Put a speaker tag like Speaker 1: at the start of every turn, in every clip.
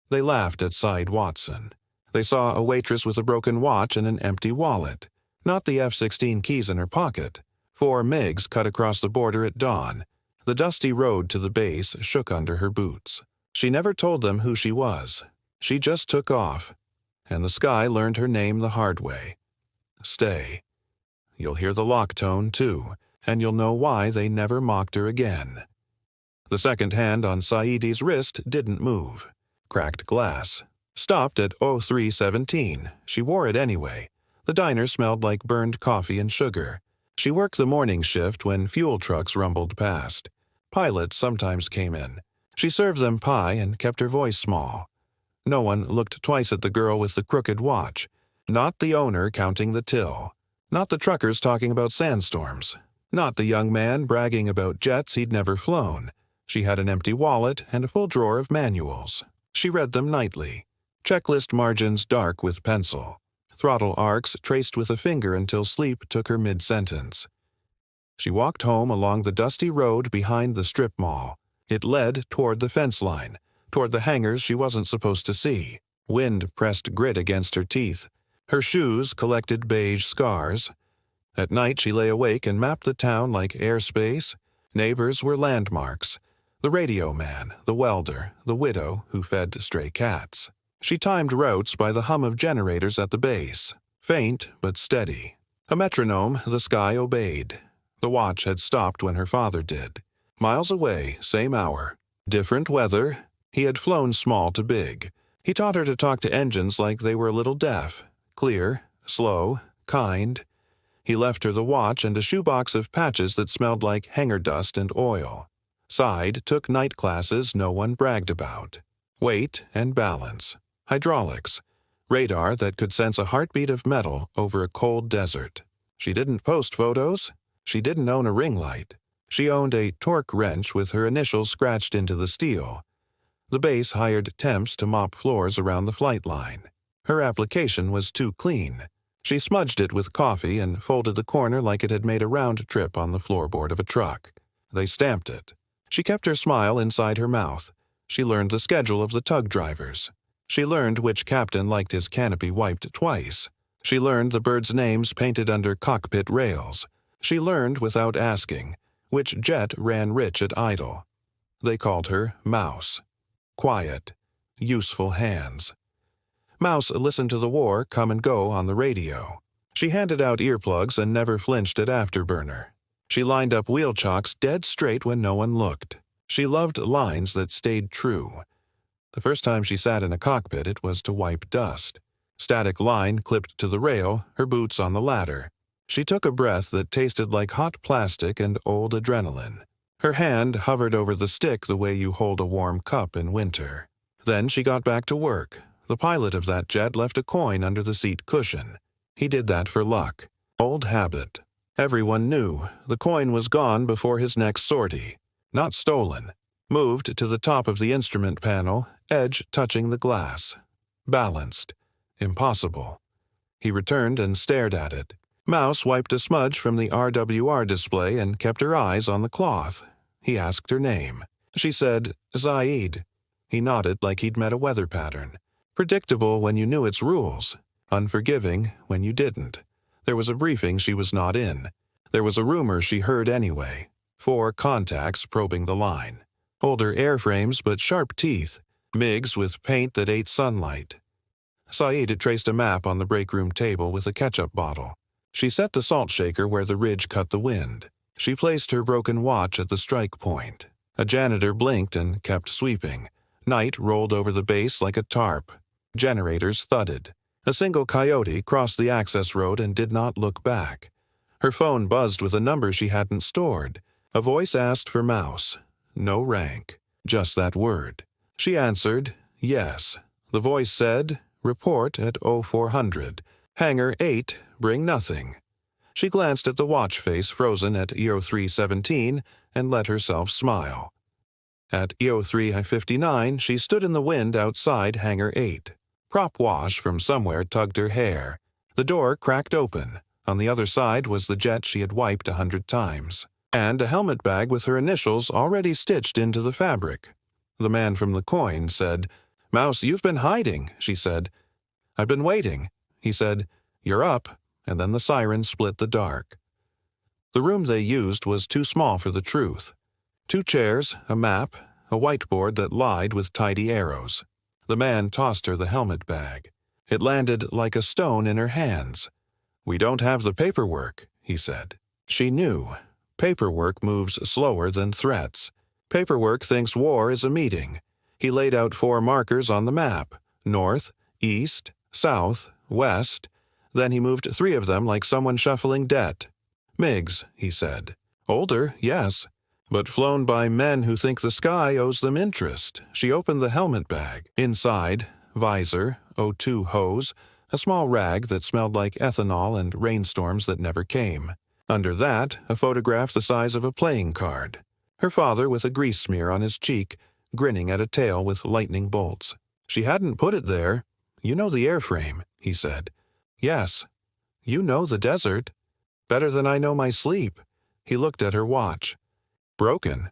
Speaker 1: They laughed at Saide Watson. They saw a waitress with a broken watch and an empty wallet. Not the F-16 keys in her pocket. Four MiGs cut across the border at dawn. The dusty road to the base shook under her boots. She never told them who she was. She just took off. And the sky learned her name the hard way. Stay. You'll hear the lock tone, too, and you'll know why they never mocked her again. The second hand on Saide's wrist didn't move. Cracked glass. Stopped at 03:17. She wore it anyway. The diner smelled like burned coffee and sugar. She worked the morning shift when fuel trucks rumbled past. Pilots sometimes came in. She served them pie and kept her voice small. No one looked twice at the girl with the crooked watch. Not the owner counting the till. Not the truckers talking about sandstorms. Not the young man bragging about jets he'd never flown. She had an empty wallet and a full drawer of manuals. She read them nightly. Checklist margins dark with pencil. Throttle arcs traced with a finger until sleep took her mid-sentence. She walked home along the dusty road behind the strip mall. It led toward the fence line, toward the hangars she wasn't supposed to see. Wind pressed grit against her teeth. Her shoes collected beige scars. At night she lay awake and mapped the town like airspace. Neighbors were landmarks. The radio man, the welder, the widow who fed stray cats. She timed routes by the hum of generators at the base. Faint but steady. A metronome the sky obeyed. The watch had stopped when her father did. Miles away, same hour. Different weather. He had flown small to big. He taught her to talk to engines like they were a little deaf. Clear, slow, kind. He left her the watch and a shoebox of patches that smelled like hangar dust and oil. Saide took night classes no one bragged about. Weight and balance. Hydraulics. Radar that could sense a heartbeat of metal over a cold desert. She didn't post photos. She didn't own a ring light. She owned a torque wrench with her initials scratched into the steel. The base hired temps to mop floors around the flight line. Her application was too clean. She smudged it with coffee and folded the corner like it had made a round trip on the floorboard of a truck. They stamped it. She kept her smile inside her mouth. She learned the schedule of the tug drivers. She learned which captain liked his canopy wiped twice. She learned the birds' names painted under cockpit rails. She learned, without asking, which jet ran rich at idle. They called her Mouse. Quiet. Useful hands. Mouse listened to the war come and go on the radio. She handed out earplugs and never flinched at Afterburner. She lined up wheel chocks dead straight when no one looked. She loved lines that stayed true. The first time she sat in a cockpit, it was to wipe dust. Static line clipped to the rail, her boots on the ladder. She took a breath that tasted like hot plastic and old adrenaline. Her hand hovered over the stick the way you hold a warm cup in winter. Then she got back to work. The pilot of that jet left a coin under the seat cushion. He did that for luck. Old habit. Everyone knew the coin was gone before his next sortie. Not stolen. Moved to the top of the instrument panel, edge touching the glass. Balanced. Impossible. He returned and stared at it. Mouse wiped a smudge from the RWR display and kept her eyes on the cloth. He asked her name. She said, Saide. He nodded like he'd met a weather pattern. Predictable when you knew its rules. Unforgiving when you didn't. There was a briefing she was not in. There was a rumor she heard anyway. 4 contacts probing the line. Older airframes but sharp teeth. MiGs with paint that ate sunlight. Saide had traced a map on the break room table with a ketchup bottle. She set the salt shaker where the ridge cut the wind. She placed her broken watch at the strike point. A janitor blinked and kept sweeping. Night rolled over the base like a tarp. Generators thudded. A single coyote crossed the access road and did not look back. Her phone buzzed with a number she hadn't stored. A voice asked for Mouse. No rank. Just that word. She answered, yes. The voice said, report at 0400. Hangar 8, bring nothing. She glanced at the watch face frozen at EO317 and let herself smile. At EO359, she stood in the wind outside Hangar 8. Prop wash from somewhere tugged her hair. The door cracked open. On the other side was the jet she had wiped 100 times. And a helmet bag with her initials already stitched into the fabric. The man from the coin said, "Mouse, you've been hiding," she said. "I've been waiting." He said, "You're up," and then the siren split the dark. The room they used was too small for the truth. 2 chairs, a map, a whiteboard that lied with tidy arrows. The man tossed her the helmet bag. It landed like a stone in her hands. "We don't have the paperwork," he said. She knew. Paperwork moves slower than threats. Paperwork thinks war is a meeting. He laid out 4 markers on the map: north, east, south, west. Then he moved 3 of them like someone shuffling debt. "MiGs," he said. "Older, yes, but flown by men who think the sky owes them interest." She opened the helmet bag. Inside, visor, O2 hose, a small rag that smelled like ethanol and rainstorms that never came. Under that, a photograph the size of a playing card. Her father with a grease smear on his cheek, grinning at a tail with lightning bolts. She hadn't put it there. "You know the airframe," he said. "Yes." "You know the desert." "Better than I know my sleep." He looked at her watch. "Broken."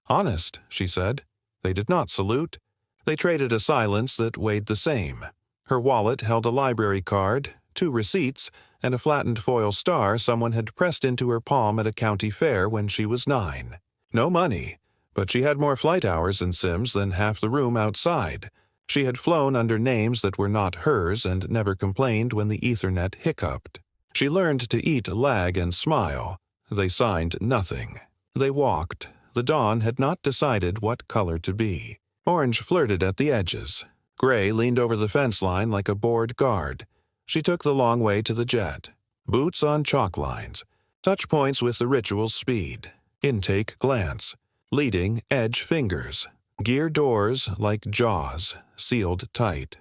Speaker 1: "Honest," she said. They did not salute. They traded a silence that weighed the same. Her wallet held a library card, 2 receipts, and a flattened foil star someone had pressed into her palm at a county fair when she was 9. No money, but she had more flight hours in Sims than half the room outside. She had flown under names that were not hers and never complained when the Ethernet hiccuped. She learned to eat lag and smile. They signed nothing. They walked. The dawn had not decided what color to be. Orange flirted at the edges. Gray leaned over the fence line like a bored guard. She took the long way to the jet. Boots on chalk lines. Touch points with the ritual's speed. Intake glance. Leading edge fingers. Gear doors like jaws, sealed tight.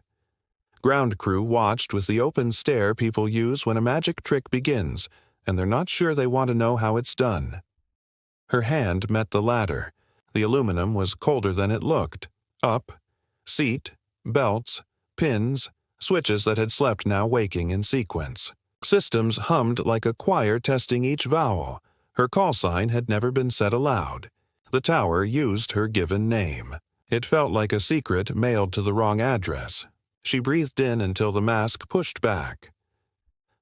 Speaker 1: Ground crew watched with the open stare people use when a magic trick begins, and they're not sure they want to know how it's done. Her hand met the ladder. The aluminum was colder than it looked. Up. Seat. Belts. Pins. Switches that had slept now waking in sequence. Systems hummed like a choir testing each vowel. Her call sign had never been said aloud. The tower used her given name. It felt like a secret mailed to the wrong address. She breathed in until the mask pushed back.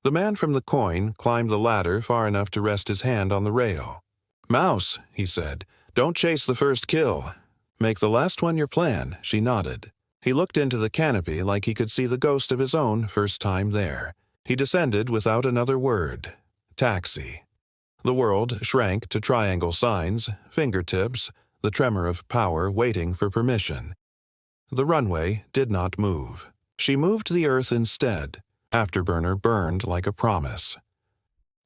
Speaker 1: The man from the coin climbed the ladder far enough to rest his hand on the rail. "Mouse," he said, "don't chase the first kill. Make the last one your plan." She nodded. He looked into the canopy like he could see the ghost of his own first time there. He descended without another word. Taxi. The world shrank to triangle signs, fingertips, the tremor of power waiting for permission. The runway did not move. She moved the earth instead. Afterburner burned like a promise.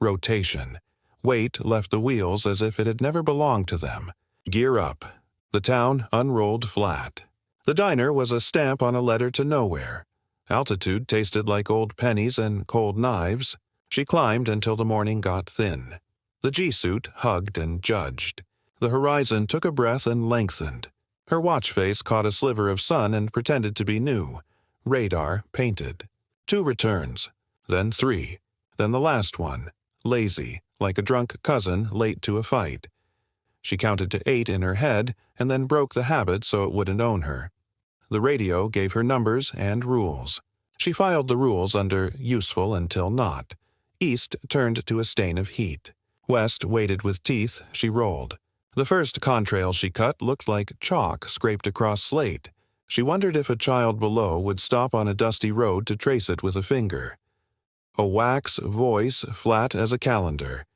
Speaker 1: Rotation. Weight left the wheels as if it had never belonged to them. Gear up. The town unrolled flat. The diner was a stamp on a letter to nowhere. Altitude tasted like old pennies and cold knives. She climbed until the morning got thin. The G-suit hugged and judged. The horizon took a breath and lengthened. Her watch face caught a sliver of sun and pretended to be new. Radar painted. 2 returns. Then 3. Then the last one. Lazy, like a drunk cousin late to a fight. She counted to 8 in her head and then broke the habit so it wouldn't own her. The radio gave her numbers and rules. She filed the rules under useful until not. East turned to a stain of heat. West waited with teeth. She rolled. The first contrail she cut looked like chalk scraped across slate. She wondered if a child below would stop on a dusty road to trace it with a finger. A wax voice flat as a calendar.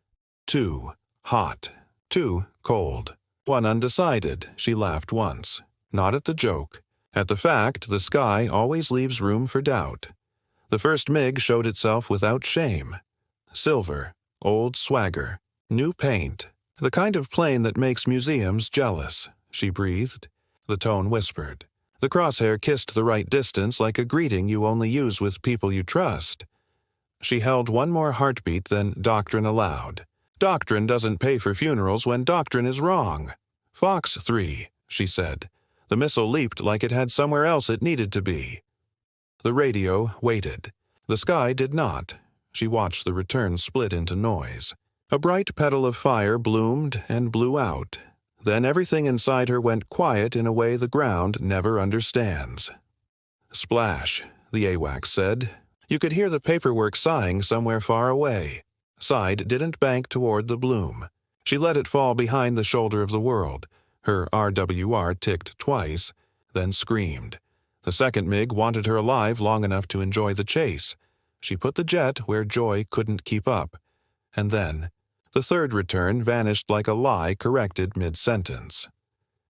Speaker 1: 2. Hot. 2. Cold. 1 undecided. She laughed once. Not at the joke. At the fact the sky always leaves room for doubt. The first MiG showed itself without shame. Silver. Old swagger. New paint. The kind of plane that makes museums jealous. She breathed. The tone whispered. The crosshair kissed the right distance like a greeting you only use with people you trust. She held one more heartbeat than doctrine allowed. Doctrine doesn't pay for funerals when doctrine is wrong. Fox 3, she said. The missile leaped like it had somewhere else it needed to be. The radio waited. The sky did not. She watched the return split into noise. A bright petal of fire bloomed and blew out. Then everything inside her went quiet in a way the ground never understands. Splash, the AWACS said. You could hear the paperwork sighing somewhere far away. Saide didn't bank toward the bloom. She let it fall behind the shoulder of the world. Her RWR ticked twice, then screamed. The second MiG wanted her alive long enough to enjoy the chase. She put the jet where joy couldn't keep up. And then, the third return vanished like a lie corrected mid-sentence.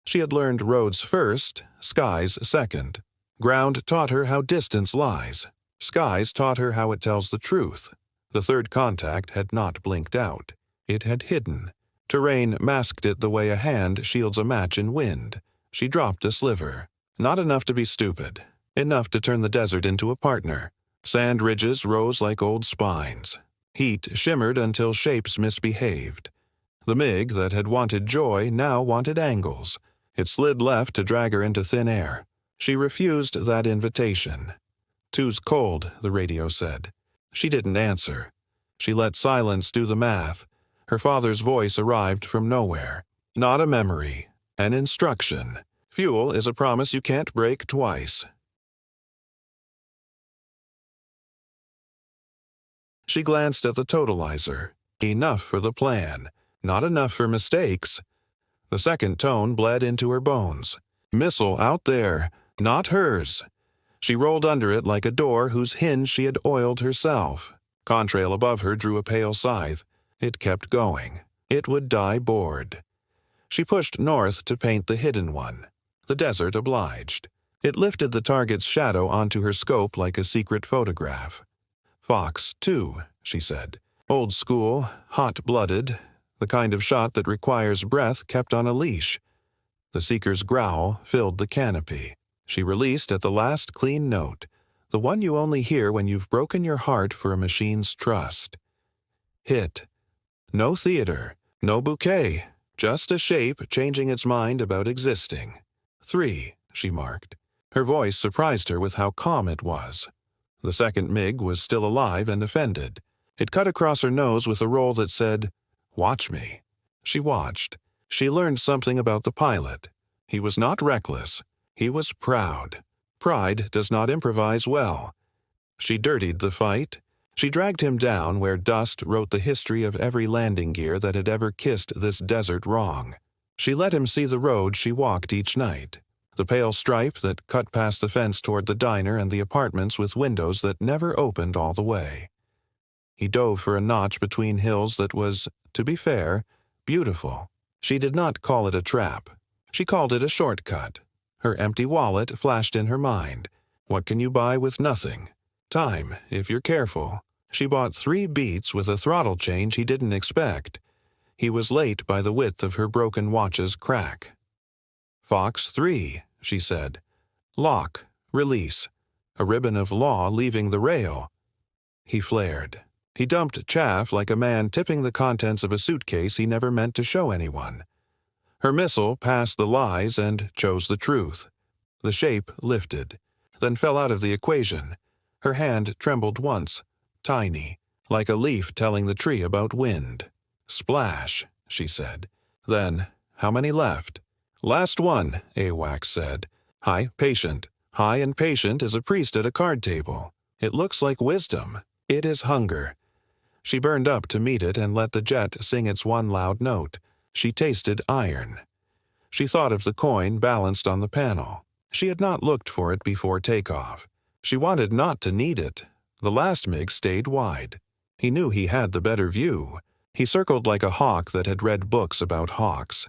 Speaker 1: She had learned roads first, skies second. Ground taught her how distance lies. Skies taught her how it tells the truth. The third contact had not blinked out. It had hidden. Terrain masked it the way a hand shields a match in wind. She dropped a sliver. Not enough to be stupid. Enough to turn the desert into a partner. Sand ridges rose like old spines. Heat shimmered until shapes misbehaved. The MiG that had wanted joy now wanted angles. It slid left to drag her into thin air. She refused that invitation. "Two's cold," the radio said. She didn't answer. She let silence do the math. Her father's voice arrived from nowhere. Not a memory, an instruction. Fuel is a promise you can't break twice. She glanced at the totalizer. Enough for the plan. Not enough for mistakes. The second tone bled into her bones. Missile out there. Not hers. She rolled under it like a door whose hinge she had oiled herself. Contrail above her drew a pale scythe. It kept going. It would die bored. She pushed north to paint the hidden one. The desert obliged. It lifted the target's shadow onto her scope like a secret photograph. Fox 2, she said. Old school, hot-blooded, the kind of shot that requires breath kept on a leash. The seeker's growl filled the canopy. She released at the last clean note, the one you only hear when you've broken your heart for a machine's trust. Hit. No theater, no bouquet, just a shape changing its mind about existing. 3, she marked. Her voice surprised her with how calm it was. The second MiG was still alive and offended. It cut across her nose with a roll that said, "Watch me." She watched. She learned something about the pilot. He was not reckless. He was proud. Pride does not improvise well. She dirtied the fight. She dragged him down where dust wrote the history of every landing gear that had ever kissed this desert wrong. She let him see the road she walked each night, the pale stripe that cut past the fence toward the diner and the apartments with windows that never opened all the way. He dove for a notch between hills that was, to be fair, beautiful. She did not call it a trap. She called it a shortcut. Her empty wallet flashed in her mind. What can you buy with nothing? Time, if you're careful. She bought 3 beats with a throttle change he didn't expect. He was late by the width of her broken watch's crack. Fox 3, she said. Lock, release. A ribbon of law leaving the rail. He flared. He dumped chaff like a man tipping the contents of a suitcase he never meant to show anyone. Her missile passed the lies and chose the truth. The shape lifted, then fell out of the equation. Her hand trembled once, tiny, like a leaf telling the tree about wind. Splash, she said. Then, how many left? Last one, AWACS said. High and patient as a priest at a card table. It looks like wisdom. It is hunger. She burned up to meet it and let the jet sing its one loud note. She tasted iron. She thought of the coin balanced on the panel. She had not looked for it before takeoff. She wanted not to need it. The last MiG stayed wide. He knew he had the better view. He circled like a hawk that had read books about hawks.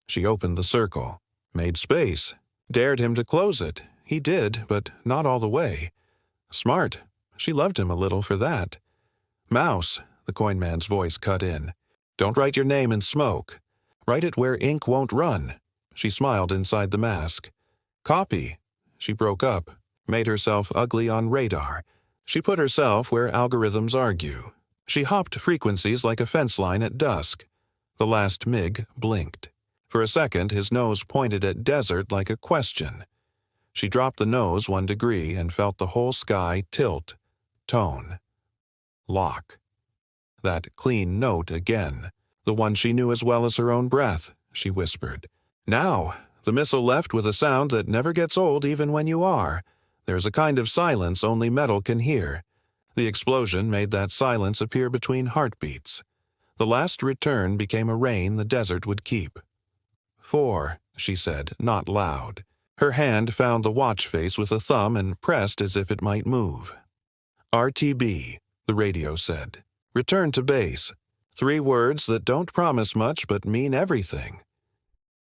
Speaker 1: She opened the circle, made space, dared him to close it. He did, but not all the way. Smart. She loved him a little for that. Mouse, the coin man's voice cut in. Don't write your name in smoke. Write it where ink won't run. She smiled inside the mask. Copy. She broke up, made herself ugly on radar. She put herself where algorithms argue. She hopped frequencies like a fence line at dusk. The last MiG blinked. For a second, his nose pointed at desert like a question. She dropped the nose 1 degree and felt the whole sky tilt. Tone. Lock. That clean note again. The one she knew as well as her own breath, she whispered. Now! The missile left with a sound that never gets old even when you are. There's a kind of silence only metal can hear. The explosion made that silence appear between heartbeats. The last return became a rain the desert would keep. 4, she said, not loud. Her hand found the watch face with a thumb and pressed as if it might move. RTB, the radio said. Return to base. 3 words that don't promise much but mean everything.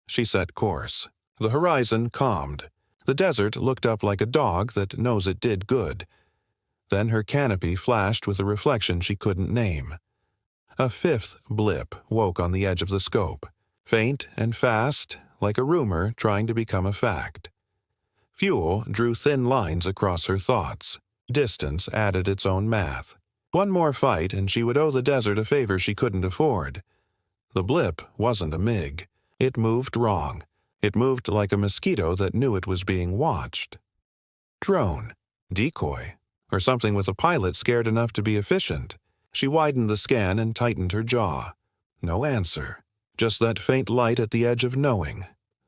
Speaker 1: She set course. The horizon calmed. The desert looked up like a dog that knows it did good. Then her canopy flashed with a reflection she couldn't name. A 5th blip woke on the edge of the scope, faint and fast, like a rumor trying to become a fact. Fuel drew thin lines across her thoughts. Distance added its own math. One more fight and she would owe the desert a favor she couldn't afford. The blip wasn't a MiG. It moved wrong. It moved like a mosquito that knew it was being watched. Drone. Decoy. Or something with a pilot scared enough to be efficient. She widened the scan and tightened her jaw. No answer. Just that faint light at the edge of knowing.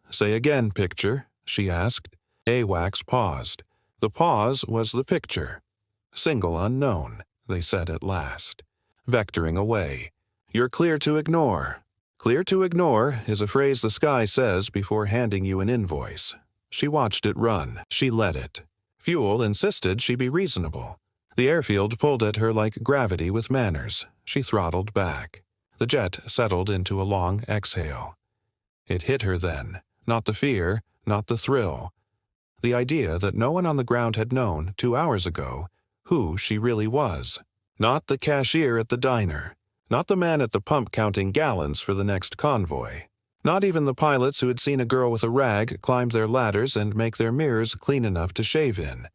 Speaker 1: Say again, picture, she asked. AWACS paused. The pause was the picture. Single unknown, they said at last. Vectoring away. You're clear to ignore. Clear to ignore is a phrase the sky says before handing you an invoice. She watched it run. She let it. Fuel insisted she be reasonable. The airfield pulled at her like gravity with manners. She throttled back. The jet settled into a long exhale. It hit her then. Not the fear, not the thrill. The idea that no one on the ground had known 2 hours ago who she really was. Not the cashier at the diner. Not the man at the pump counting gallons for the next convoy. Not even the pilots who had seen a girl with a rag climb their ladders and make their mirrors clean enough to shave in.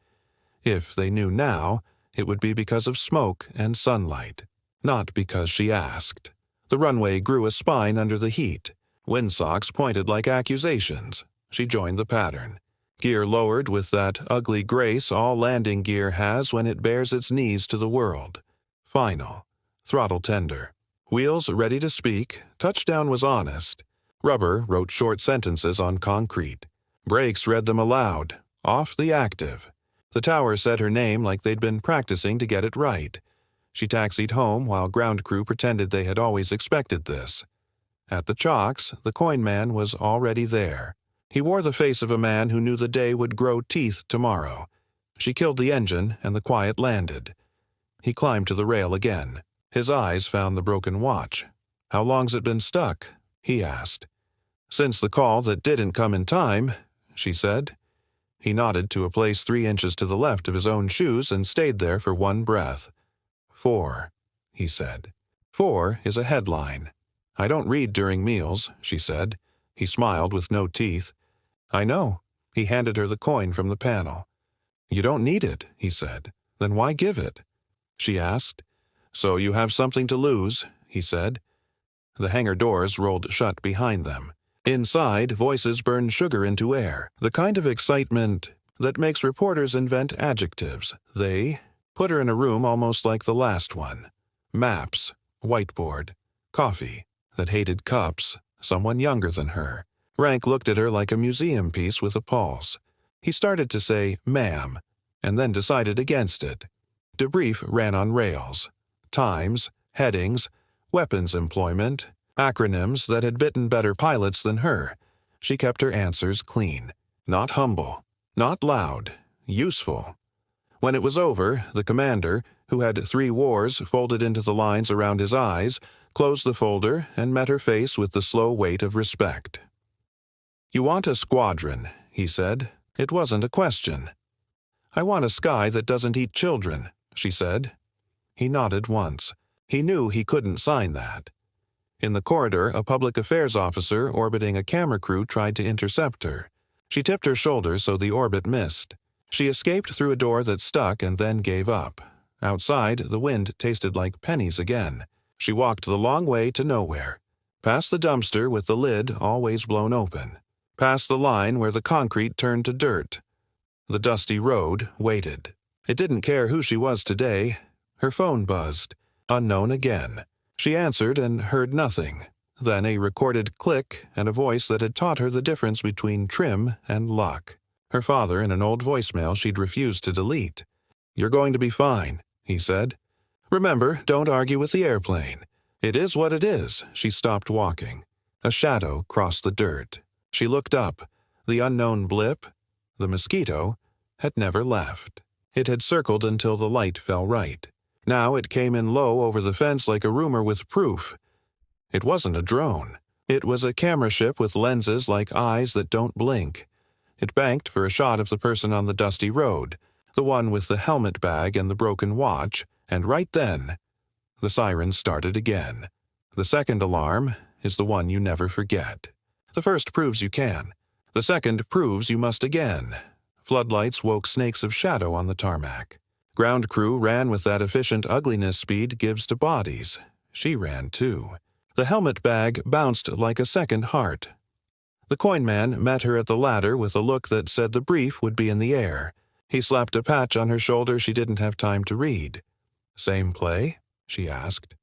Speaker 1: If they knew now, it would be because of smoke and sunlight. Not because she asked. The runway grew a spine under the heat. Windsocks pointed like accusations. She joined the pattern. Gear lowered with that ugly grace all landing gear has when it bares its knees to the world. Final. Throttle tender. Wheels ready to speak. Touchdown was honest. Rubber wrote short sentences on concrete. Brakes read them aloud. Off the active. The tower said her name like they'd been practicing to get it right. She taxied home while ground crew pretended they had always expected this. At the chocks, the coin man was already there. He wore the face of a man who knew the day would grow teeth tomorrow. She killed the engine and the quiet landed. He climbed to the rail again. His eyes found the broken watch. How long's it been stuck? He asked. Since the call that didn't come in time, she said. He nodded to a place 3 inches to the left of his own shoes and stayed there for one breath. 4, he said. 4 is a headline. I don't read during meals, she said. He smiled with no teeth. I know. He handed her the coin from the panel. You don't need it, he said. Then why give it? She asked. So you have something to lose, he said. The hangar doors rolled shut behind them. Inside, voices burned sugar into air, the kind of excitement that makes reporters invent adjectives. They put her in a room almost like the last one. Maps, whiteboard, coffee that hated cups, someone younger than her. Rank looked at her like a museum piece with a pulse. He started to say, ma'am, and then decided against it. Debrief ran on rails. Times, headings, weapons employment, acronyms that had bitten better pilots than her. She kept her answers clean. Not humble, not loud, useful. When it was over, the commander, who had 3 wars folded into the lines around his eyes, closed the folder and met her face with the slow weight of respect. You want a squadron, he said. It wasn't a question. I want a sky that doesn't eat children, she said. He nodded once. He knew he couldn't sign that. In the corridor, a public affairs officer orbiting a camera crew tried to intercept her. She tipped her shoulder so the orbit missed. She escaped through a door that stuck and then gave up. Outside, the wind tasted like pennies again. She walked the long way to nowhere. Past the dumpster with the lid always blown open. Past the line where the concrete turned to dirt. The dusty road waited. It didn't care who she was today. Her phone buzzed. Unknown again. She answered and heard nothing. Then a recorded click and a voice that had taught her the difference between trim and luck. Her father in an old voicemail she'd refused to delete. "You're going to be fine," he said. "Remember, don't argue with the airplane. It is what it is." She stopped walking. A shadow crossed the dirt. She looked up. The unknown blip, the mosquito, had never left. It had circled until the light fell right. Now it came in low over the fence like a rumor with proof. It wasn't a drone. It was a camera ship with lenses like eyes that don't blink. It banked for a shot of the person on the dusty road, the one with the helmet bag and the broken watch, and right then, the siren started again. The second alarm is the one you never forget. The first proves you can. The second proves you must again. Floodlights woke snakes of shadow on the tarmac. Ground crew ran with that efficient ugliness speed gives to bodies. She ran too. The helmet bag bounced like a second heart. The coin man met her at the ladder with a look that said the brief would be in the air. He slapped a patch on her shoulder she didn't have time to read. "Same play?" she asked.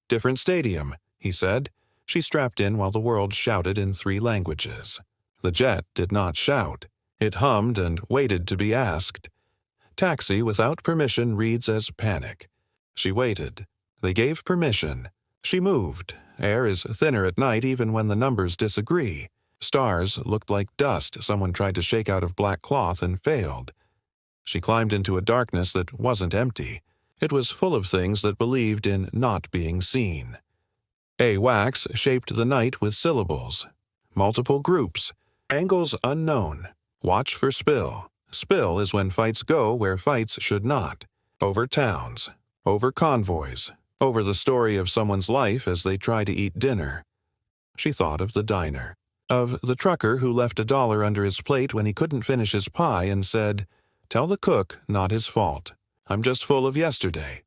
Speaker 1: "Different stadium," he said. She strapped in while the world shouted in 3 languages. The jet did not shout. It hummed and waited to be asked. Taxi without permission reads as panic. She waited. They gave permission. She moved. Air is thinner at night even when the numbers disagree. Stars looked like dust someone tried to shake out of black cloth and failed. She climbed into a darkness that wasn't empty. It was full of things that believed in not being seen. Wax shaped the night with syllables. Multiple groups. Angles unknown. Watch for spill. Spill is when fights go where fights should not. Over towns. Over convoys. Over the story of someone's life as they try to eat dinner. She thought of the diner. Of the trucker who left $1 under his plate when he couldn't finish his pie and said, "Tell the cook not his fault. I'm just full of yesterday."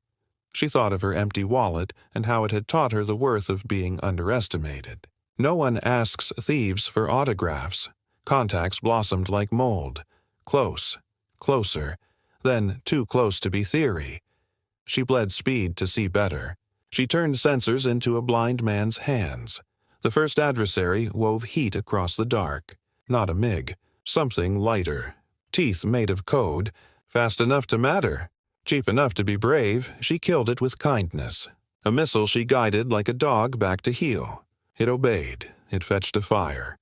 Speaker 1: She thought of her empty wallet and how it had taught her the worth of being underestimated. No one asks thieves for autographs. Contacts blossomed like mold. Close. Closer. Then too close to be theory. She bled speed to see better. She turned sensors into a blind man's hands. The first adversary wove heat across the dark. Not a MiG. Something lighter. Teeth made of code. Fast enough to matter. Cheap enough to be brave, she killed it with kindness. A missile she guided like a dog back to heel. It obeyed. It fetched a fire.